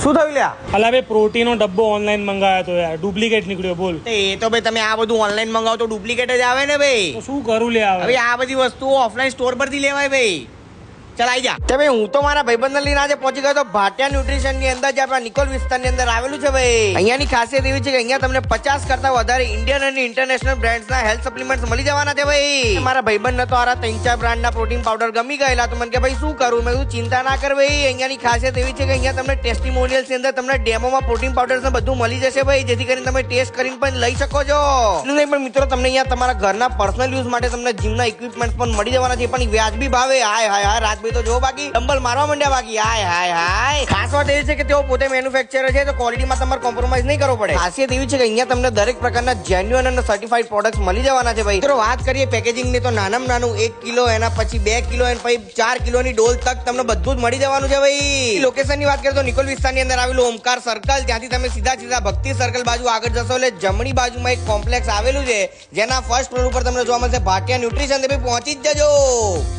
શું થયું લ્યા? અલા ભાઈ પ્રોટીનનો ડબ્બો ઓનલાઈન મંગાવ્યો તો યાર ડુપ્લિકેટ નીકળ્યો. બોલ. એ તો ભાઈ તમે આ બધું ઓનલાઈન મંગાવો તો ડુપ્લિકેટ જ આવે ને ભાઈ. તો શું કરું લે આવે? હવે આ બધી વસ્તુઓ ઓફલાઈન સ્ટોર પરથી લેવાય ભાઈ. ચાલ આઈ જા. તે ભાઈ હું તો મારા ભાઈબંધને લઈને આજે પહોંચી ગયો તો ભાટિયા ન્યુટ્રિશન ની અંદર જે આપણા નિકોલ વિસ્તારની અંદર આવેલું છે ભાઈ. અહીંયાની ખાસિયત એવી છે કે અહીંયા તમને 50 કરતા વધારે ઇન્ડિયન અને ઇન્ટરનેશનલ બ્રાન્ડ્સ ના હેલ્થ સપ્લિમેન્ટ્સ મળી જવાના છે ભાઈ. મારા ભાઈબંધને તો આરા 3-4 બ્રાન્ડના પ્રોટીન પાવડર ગમી ગયેલા તો મને કે ભાઈ શું કરું? મેં કીધું ચિંતા ના કર ભાઈ. અહીંયાની ખાસિયત એવી છે કે અહીંયા તમને ટેસ્ટિમોનિયલ્સ ની અંદર તમને ડેમોમાં પ્રોટીન પાવડર્સ ને બધું મળી જશે ભાઈ, જેથી કરીને તમે ટેસ્ટ કરીને પણ લઈ શકો છો. એટલું નહીં પણ મિત્રો તમને અહીંયા તમારા ઘરના પર્સનલ યુઝ માટે તમને જીમના ઇક્વિપમેન્ટ પણ મળી જવાના છે, પણ વ્યાજબી ભાવે. હાય હાય હાય રાત ભાઈ તો જો બાકી મારવા માંડ્યા બાકી. હાય હાય હાય. ખાસ વાત એવી છે કે તેઓ પોતે મેન્યુફેક્ચરર છે તો ક્વોલિટીમાં તમારે કોમ્પ્રોમાઇઝ નહીં કરવો પડે. ખાસિયત એવી છે કે અહીંયા તમને દરેક પ્રકારના જેન્યુઅન અને સર્ટિફાઈડ પ્રોડક્ટ્સ મળી જવાના છે ભાઈ. મિત્રો વાત કરીએ પેકેજિંગ ની તો નાનામાં નાનું 1 કિલો, એના પછી 2 કિલો, અને પછી 4 કિલોની ડોલ તક તમને બધું જ મળી જવાનું છે ભાઈ. લોકેશન ની વાત કરીએ તો નિકોલ વિસ્તારની અંદર આવેલું ઓમકાર સર્કલ, ત્યાંથી તમે સીધા ભક્તિ સર્કલ બાજુ આગળ જશો એટલે જમણી બાજુમાં એક કોમ્પ્લેક્સ આવેલું છે જેના ફર્સ્ટ ફ્લોર ઉપર તમને જોવા મળશે ભાટિયા ન્યુટ્રિશન. પહોંચી જ જજો.